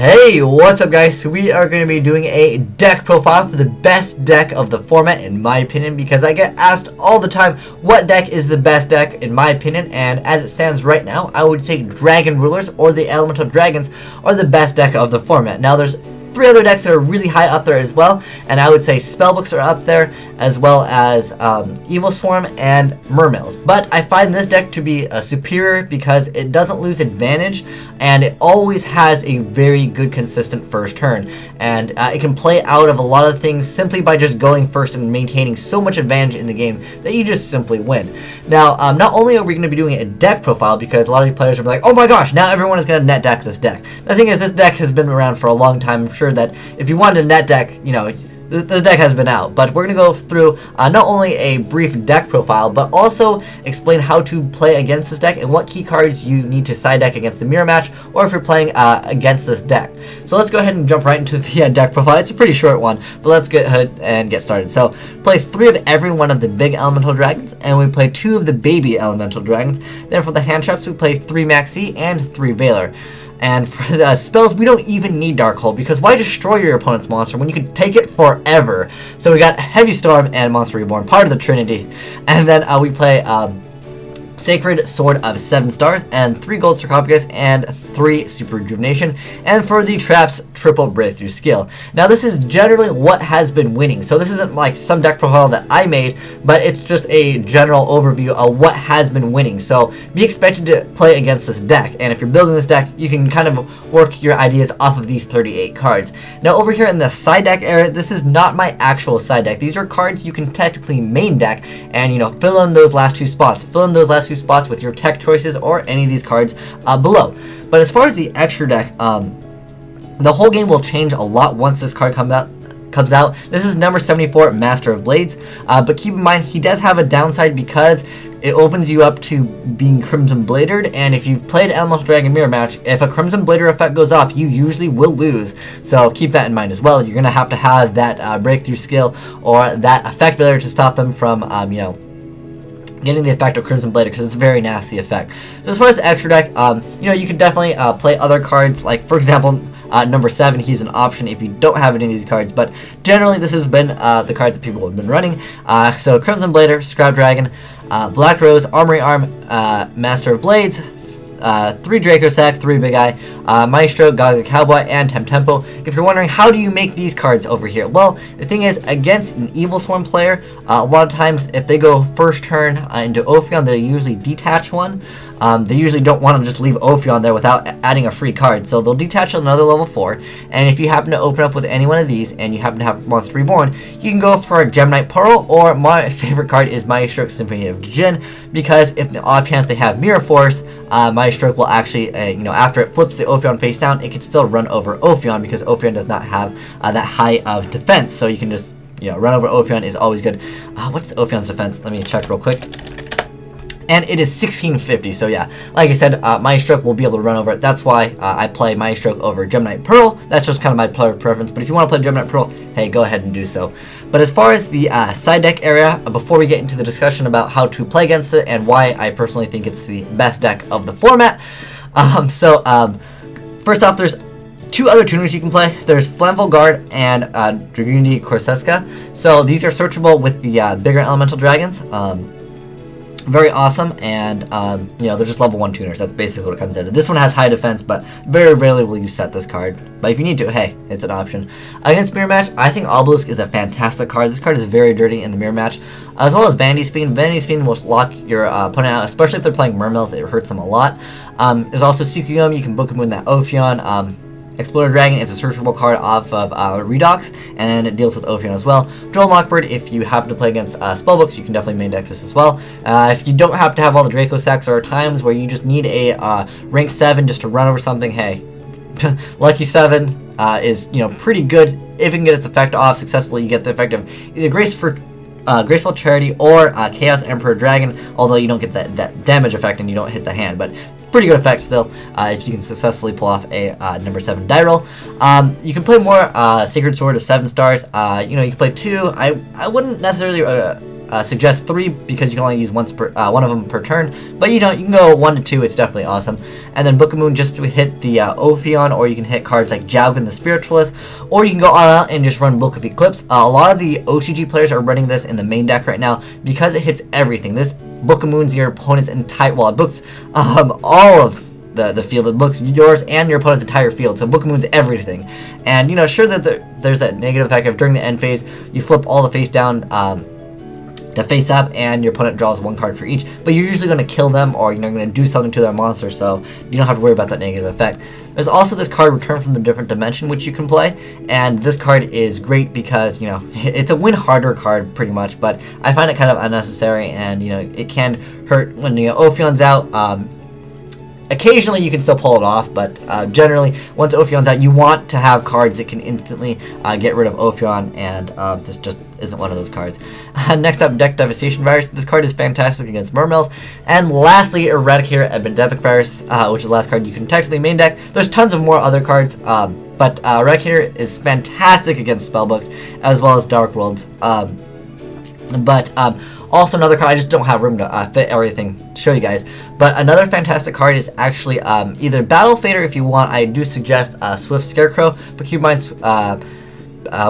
Hey, what's up guys? So we are going to be doing a deck profile for the best deck of the format in my opinion, because I get asked all the time what deck is the best deck in my opinion, and as it stands right now I would say Dragon Rulers or the Elemental Dragons are the best deck of the format. Now there's three other decks that are really high up there as well, and I would say Spellbooks are up there, as well as Evil Swarm and Mermills. But I find this deck to be superior because it doesn't lose advantage, and it always has a very good consistent first turn, and it can play out of a lot of things simply by just going first and maintaining so much advantage in the game that you just simply win. Now, not only are we going to be doing a deck profile, because a lot of you players are like, oh my gosh, now everyone is going to net deck this deck. The thing is, this deck has been around for a long time. I'm sure that if you wanted a net deck, you know, this deck has been out, but we're going to go through not only a brief deck profile, but also explain how to play against this deck and what key cards you need to side deck against the mirror match, or if you're playing against this deck. So let's go ahead and jump right into the deck profile. It's a pretty short one, but let's get ahead and get started. So play 3 of every one of the big elemental dragons, and we play 2 of the baby elemental dragons. Then for the hand traps, we play 3 Maxi and 3 Valor. And for the spells, we don't even need Darkhold, because why destroy your opponent's monster when you can take it forever? So we got Heavy Storm and Monster Reborn, part of the Trinity. And then we play Sacred Sword of 7 stars, and 3 gold sarcophagus, and 3 super rejuvenation, and for the traps, triple breakthrough skill. Now this is generally what has been winning, so this isn't like some deck profile that I made, but it's just a general overview of what has been winning. So be expected to play against this deck, and if you're building this deck, you can kind of work your ideas off of these 38 cards. Now over here in the side deck area, this is not my actual side deck. These are cards you can technically main deck, and you know, fill in those last 2 spots. Fill in those last 2 spots with your tech choices or any of these cards below. But as far as the extra deck, the whole game will change a lot once this card comes out. This is number 74, Master of Blades, but keep in mind he does have a downside because it opens you up to being Crimson Bladered, and if you've played Elemental Dragon Mirror Match, if a Crimson Blader effect goes off, you usually will lose. So keep that in mind as well. You're going to have that breakthrough skill or that effect failure to stop them from, you know, getting the effect of Crimson Blader, because it's a very nasty effect. So as far as the extra deck, you know, you could definitely play other cards, like for example, number 7, he's an option if you don't have any of these cards, but generally this has been the cards that people have been running. So Crimson Blader, Scrap Dragon, Black Rose, Armory Arm, Master of Blades, 3 Draco Sack, 3 Big Eye, Maestro, Gaga Cowboy, and Tempo. If you're wondering how do you make these cards over here, well, the thing is, against an Evil Swarm player, a lot of times if they go first turn into Ophion, they'll usually detach one. They usually don't want to just leave Ophion there without adding a free card, so they'll detach another level 4, and if you happen to open up with any one of these, and you happen to have Monster Reborn, you can go for a Gemini Pearl, or my favorite card is Maestro, Symphony of Djinn, because if the off chance they have Mirror Force, Maestro will actually, you know, after it flips the Ophion face down, it can still run over Ophion, because Ophion does not have that high of defense, so you can just, you know, run over Ophion is always good. What's the Ophion's defense? Let me check real quick. And it is 1650, so yeah, like I said, Maestro will be able to run over it. That's why I play Maestro over Gemini Pearl. That's just kind of my player preference, but if you want to play Gemini Pearl, hey, go ahead and do so. But as far as the side deck area, before we get into the discussion about how to play against it and why I personally think it's the best deck of the format, first off, there's 2 other tuners you can play. There's Flammable Guard and Dragunity Corseska. So these are searchable with the bigger elemental dragons. Very awesome, and you know, they're just level 1 tuners. That's basically what it comes down to. This one has high defense, but very rarely will you set this card. But if you need to, hey, it's an option. Against Mirror Match, I think Obelisk is a fantastic card. This card is very dirty in the Mirror Match, as well as Vanitys Fiend. Vanitys Fiend will lock your opponent out, especially if they're playing Mermills. It hurts them a lot. There's also Tsukuyomi. You can book him in that Ophion. Explorer Dragon is a searchable card off of Redox, and it deals with Ophion as well. Duel Lockbird, if you happen to play against Spellbooks, you can definitely main deck this as well. If you don't have to have all the Draco Sacks, there are times where you just need a rank 7 just to run over something, hey, Lucky 7 is, you know, pretty good. If you can get its effect off successfully, you get the effect of either Graceful Charity or Chaos Emperor Dragon, although you don't get that damage effect and you don't hit the hand, but pretty good effect still, if you can successfully pull off a number 7 die roll. You can play more Sacred Sword of 7 stars. You know, you can play 2. I wouldn't necessarily suggest 3 because you can only use one of them per turn, but you can go 1 to 2. It's definitely awesome. And then Book of Moon just to hit the Ophion, or you can hit cards like Jalgun the Spiritualist, or you can go all out and just run Book of Eclipse. A lot of the OCG players are running this in the main deck right now because it hits everything. This Book of Moon's your opponent's entire, well, it books all of the field. It books yours and your opponent's entire field, so Book of Moon's everything. And sure that there's that negative effect of during the end phase you flip all the face down to face up, and your opponent draws 1 card for each, but you're usually going to kill them, or you're going to do something to their monster, so you don't have to worry about that negative effect. There's also this card, Return from the Different Dimension, which you can play, and this card is great because it's a win harder card pretty much, but I find it kind of unnecessary, and it can hurt when Ophion's out. Occasionally you can still pull it off, but generally once Ophion's out, you want to have cards that can instantly get rid of Ophion, and this just isn't one of those cards. Next up, Deck Devastation Virus. This card is fantastic against Mermills. And lastly, Eradicator Epidemic Virus, which is the last card you can technically main deck. There's tons of more other cards, but Eradicator is fantastic against Spellbooks as well as Dark Worlds. Also another card, I just don't have room to fit everything to show you guys, but another fantastic card is actually either Battle Fader if you want. I do suggest Swift Scarecrow, but keep in mind,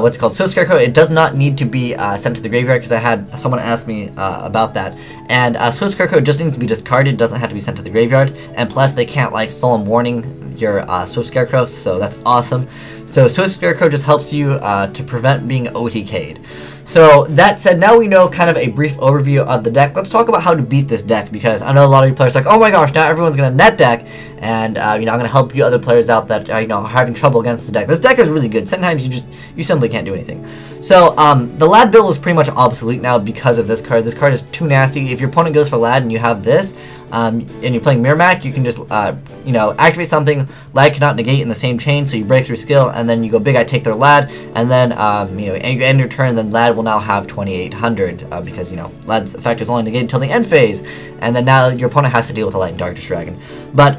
what's it called? Swift Scarecrow, it does not need to be sent to the graveyard, because I had someone ask me about that, and Swift Scarecrow just needs to be discarded, doesn't have to be sent to the graveyard, and plus they can't like Solemn Warning your Swift Scarecrow, so that's awesome. So Swift Scarecrow just helps you to prevent being OTK'd. So that said, now we know kind of a brief overview of the deck. Let's talk about how to beat this deck, because I know a lot of you players are like, oh my gosh, now everyone's going to net deck, and I'm going to help you other players out that are having trouble against the deck. This deck is really good. Sometimes you simply can't do anything. So the Lad build is pretty much obsolete now because of this card. This card is too nasty. If your opponent goes for Lad and you have this, and you're playing Mirror Match, you can just activate something. Lad cannot negate in the same chain, so you break through skill, and then you go Big Eye, take their Lad, and then you end your turn. Then Lad will now have 2800 because Lad's effect is only negated until the end phase, and then now your opponent has to deal with a Light and Darkness Dragon. But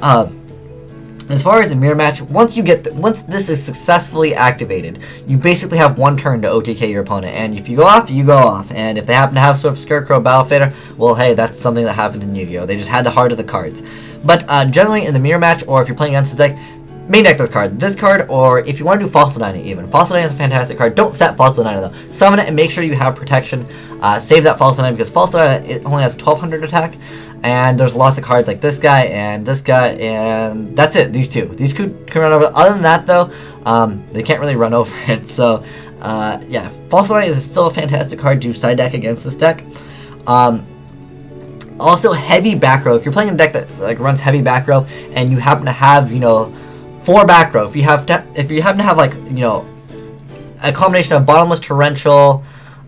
as far as the Mirror Match, once this is successfully activated, you basically have 1 turn to OTK your opponent, and if you go off, you go off. And if they happen to have Swift Scarecrow, Battle Fader, well, hey, that's something that happened in Yu-Gi-Oh! They just had the heart of the cards. But generally in the Mirror Match, or if you're playing against the deck, main deck this card, or if you want to do Fossil Dyna even. Fossil Dyna is a fantastic card. Don't set Fossil Dyna though. Summon it and make sure you have protection. Save that Fossil Dyna, because Fossil Dyna, it only has 1200 attack. And there's lots of cards like this guy, and that's it. These two can run over. Other than that, though, they can't really run over it. So, yeah, Fossil Dyna is still a fantastic card to side deck against this deck. Also, heavy back row. If you're playing a deck that runs heavy back row, and you happen to have 4 back row, if you happen to have a combination of Bottomless Torrential.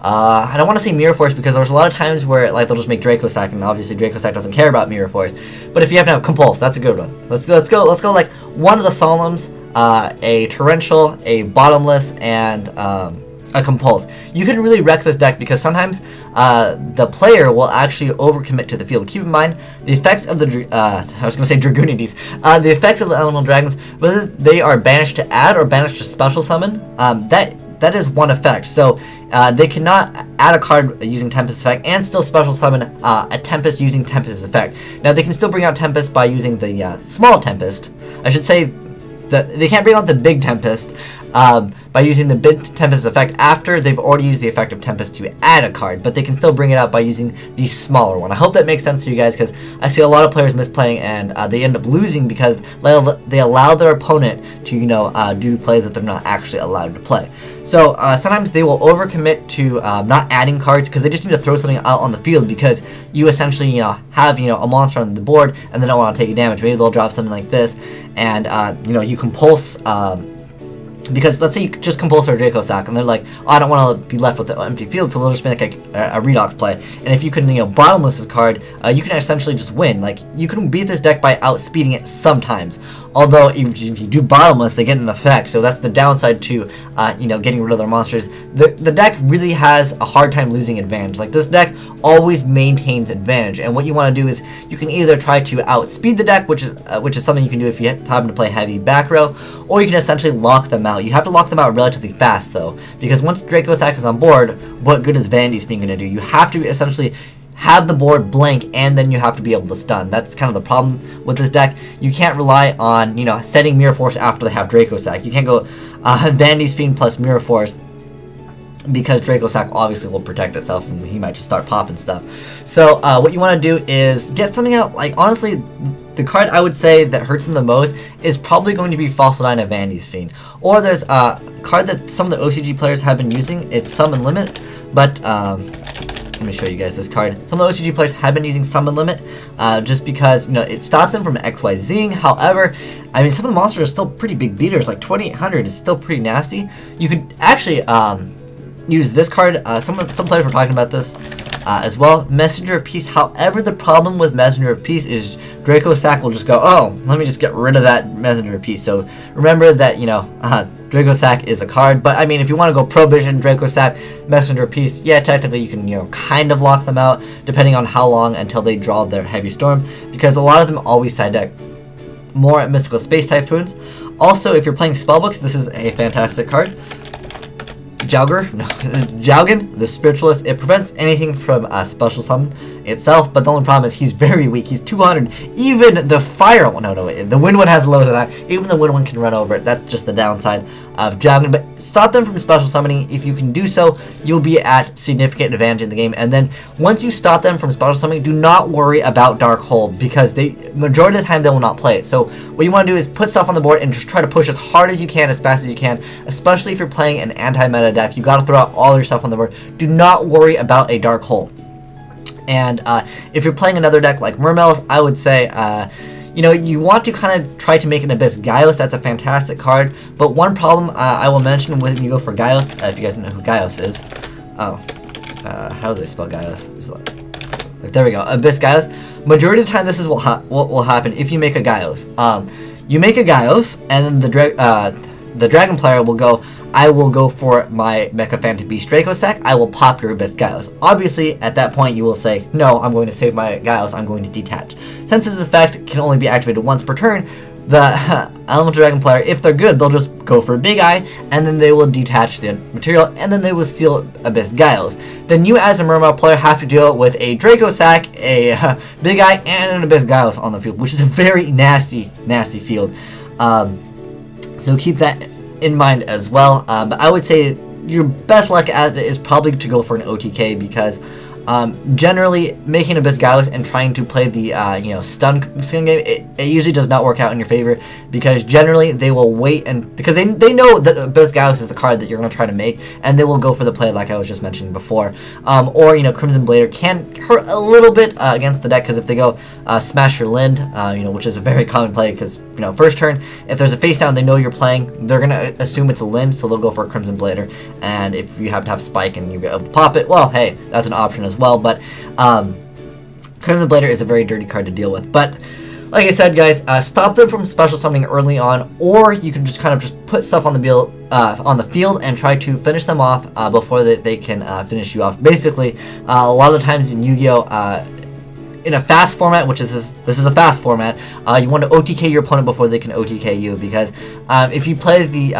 I don't want to say Mirror Force, because there's a lot of times where they'll just make Draco Sack, and obviously Draco Sack doesn't care about Mirror Force. But if you have to have Compulse, that's a good one. Let's go like one of the Solemns, a Torrential, a Bottomless, and a Compulse. You can really wreck this deck, because sometimes the player will actually overcommit to the field. Keep in mind the effects of the I was going to say Dragoonides. The effects of the Elemental Dragons, whether they are banished to add or banished to special summon, that is one effect. So they cannot add a card using Tempest effect and still special summon a Tempest using Tempest effect. Now they can still bring out Tempest by using the small Tempest. I should say that they can't bring out the big Tempest by using the big Tempest effect after they've already used the effect of Tempest to add a card, but they can still bring it out by using the smaller one. I hope that makes sense to you guys, because I see a lot of players misplaying, and they end up losing because they allow their opponent to do plays that they're not actually allowed to play. So sometimes they will overcommit to not adding cards, because they just need to throw something out on the field, because you essentially have a monster on the board and they don't want to take damage. Maybe they'll drop something like this, and you compulse. Because let's say you just compulse their Draco Sack, and they're like, oh, I don't want to be left with an empty field, so they'll just make a Redox play. And if you can Bottomless this card, you can essentially just win. Like, you can beat this deck by outspeeding it sometimes. Although if you do Bottomless, they get an effect, so that's the downside to getting rid of their monsters. The deck really has a hard time losing advantage. Like, this deck always maintains advantage, and what you want to do is you can either try to outspeed the deck, which is something you can do if you happen to play heavy back row, or you can essentially lock them out. out. You have to lock them out relatively fast though, because once Draco Sack is on board, what good is Vandy's Fiend going to do? You have to essentially have the board blank, and then you have to be able to stun. That's kind of the problem with this deck. You can't rely on, you know, setting Mirror Force after they have Draco Sack. You can't go Vandy's Fiend plus Mirror Force, because Draco Sack obviously will protect itself and he might just start popping stuff. So what you want to do is get something out. Like, honestly, the card I would say that hurts him the most is probably going to be Fossil Dyna Vandy's Fiend. Or there's a card that some of the OCG players have been using. It's Summon Limit, but let me show you guys this card. Some of the OCG players have been using Summon Limit just because, you know, it stops them from XYZing. However, I mean, some of the monsters are still pretty big beaters. Like 2800 is still pretty nasty. You could actually use this card. Some players were talking about this as well. Messenger of Peace. However, the problem with Messenger of Peace is Draco Sack will just go, oh, let me just get rid of that Messenger of Peace. So remember that, you know, Draco Sack is a card. But I mean, if you want to go Provision, Draco Sack, Messenger of Peace, yeah, technically you can, you know, kind of lock them out depending on how long until they draw their Heavy Storm, because a lot of them always side deck more Mystical Space Typhoons. Also, if you're playing Spellbooks, this is a fantastic card. Jaugen, the Spiritualist. It prevents anything from Special Summon itself, but the only problem is he's very weak. He's 200. Even the Fire one, no, the Wind one has lower than that. Even the Wind one can run over it. That's just the downside of Jaugen. But stop them from Special Summoning. If you can do so, you'll be at significant advantage in the game. And then once you stop them from Special Summoning, do not worry about Dark Hold, because majority of the time they will not play it. So what you want to do is put stuff on the board and just try to push as hard as you can, as fast as you can, especially if you're playing an anti-meta deck. You got to throw out all your stuff on the board. Do not worry about a Dark Hole. And if you're playing another deck like Mermails, I would say, you know, you want to kind of try to make an Abyss Gaios. That's a fantastic card. But one problem I will mention when you go for Gaios, if you guys know who Gaios is. Oh, how do they spell Gaios? It's like, there we go, Abyss Gaios. Majority of the time, this is what will happen if you make a Gaios. You make a Gaios, and then the Dragon player will go, I will go for my Mecha Phantom Beast Draco Sack, I will pop your Abyss Gaios. Obviously, at that point, you will say, no, I'm going to save my Gaios, I'm going to detach. Since this effect can only be activated once per turn, the Elemental Dragon player, if they're good, they'll just go for a Big Eye, and then they will detach the material, and then they will steal Abyss Gaios. Then you, as a Mermail player, have to deal with a Draco Sack, a Big Eye, and an Abyss Gaios on the field, which is a very nasty, nasty field. So keep that in mind as well. But I would say your best luck at it is probably to go for an OTK, because generally making Abyss Gaios and trying to play the you know, stun game, it usually does not work out in your favor, because generally they will wait, and because they know that Abyss Gaios is the card that you're going to try to make, and they will go for the play like I was just mentioning before. Or, you know, Crimson Blader can hurt a little bit against the deck, because if they go Smash Your Lind, you know, which is a very common play, because, you know, first turn, if there's a face down they know you're playing, they're going to assume it's a Lind, so they'll go for a Crimson Blader. And if you happen to have Spike and you'll be able to pop it, well, hey, that's an option as well. But Crimson Blader is a very dirty card to deal with. But like I said, guys, stop them from special summoning early on, or you can just kind of just put stuff on the field and try to finish them off before they can finish you off. Basically, a lot of the times in Yu-Gi-Oh! In a fast format, which is this is a fast format, you want to OTK your opponent before they can OTK you, because if you play the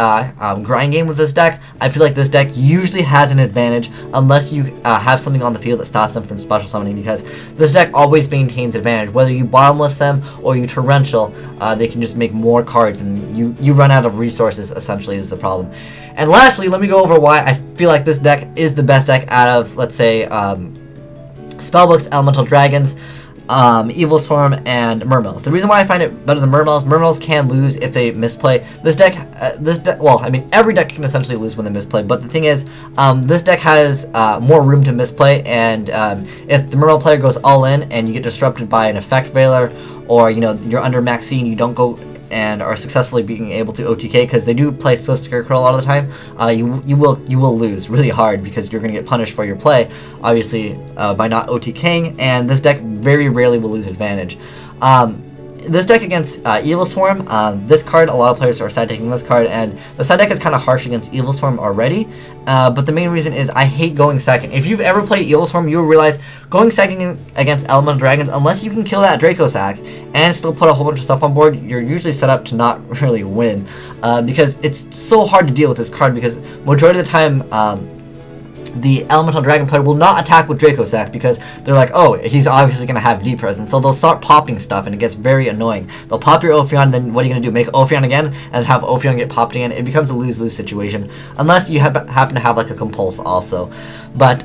grind game with this deck, I feel like this deck usually has an advantage unless you have something on the field that stops them from special summoning, because this deck always maintains advantage. Whether you bottomless them or you torrential, they can just make more cards, and you run out of resources, essentially, is the problem. And lastly, let me go over why I feel like this deck is the best deck out of, let's say, Spellbooks, Elemental Dragons, Evil Storm, and Mermails. The reason why I find it better than Mermails can lose if they misplay. This deck, well, I mean, every deck can essentially lose when they misplay, but the thing is, this deck has more room to misplay, and if the Mermail player goes all in and you get disrupted by an Effect Veiler, or, you know, you're under max C and you don't go and are successfully being able to OTK, because they do play Swift Scarecrow a lot of the time, you will lose really hard, because you're going to get punished for your play, obviously, by not OTKing, and this deck very rarely will lose advantage. this deck against Evil Swarm, this card, a lot of players are side decking this card, and the side deck is kind of harsh against Evil Swarm already, but the main reason is I hate going second. If you've ever played Evil Swarm, you'll realize going second against Elemental Dragons, unless you can kill that Draco Sack and still put a whole bunch of stuff on board, you're usually set up to not really win, because it's so hard to deal with this card, because majority of the time, the Elemental Dragon player will not attack with Draco Sack because they're like, oh, he's obviously going to have D presence. So they'll start popping stuff and it gets very annoying. They'll pop your Ophion, then what are you going to do? Make Ophion again and have Ophion get popped again? It becomes a lose-lose situation unless you happen to have like a Compulse also. But,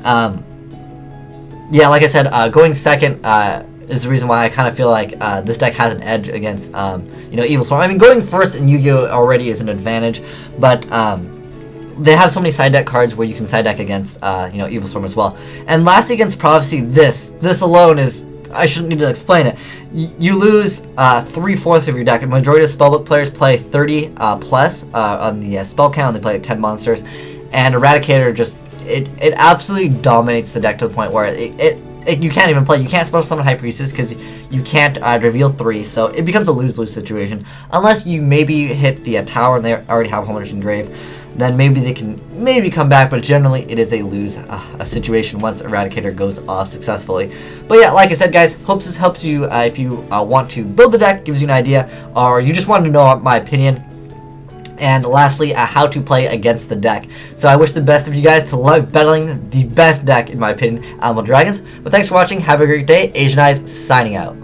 yeah, like I said, going second is the reason why I kind of feel like this deck has an edge against, you know, Evil Swarm. I mean, going first in Yu-Gi-Oh! Already is an advantage, but they have so many side deck cards where you can side deck against, you know, Evil Storm as well. And lastly, against Prophecy, this alone is, I shouldn't need to explain it. You lose 3/4 of your deck. A majority of spellbook players play 30 plus on the spell count. They play like 10 monsters, and Eradicator just it absolutely dominates the deck to the point where you can't even play. You can't special summon High Priestess because you can't reveal 3, so it becomes a lose-lose situation. Unless you maybe hit the tower and they already have a whole bunch engraved, then maybe they can come back, but generally it is a lose a situation once Eradicator goes off successfully. But yeah, like I said, guys, hope this helps you if you want to build the deck, gives you an idea, or you just wanted to know my opinion. And lastly, how to play against the deck. So I wish the best of you guys to love battling the best deck, in my opinion, Elemental Dragons. But thanks for watching. Have a great day. Asian Eyes signing out.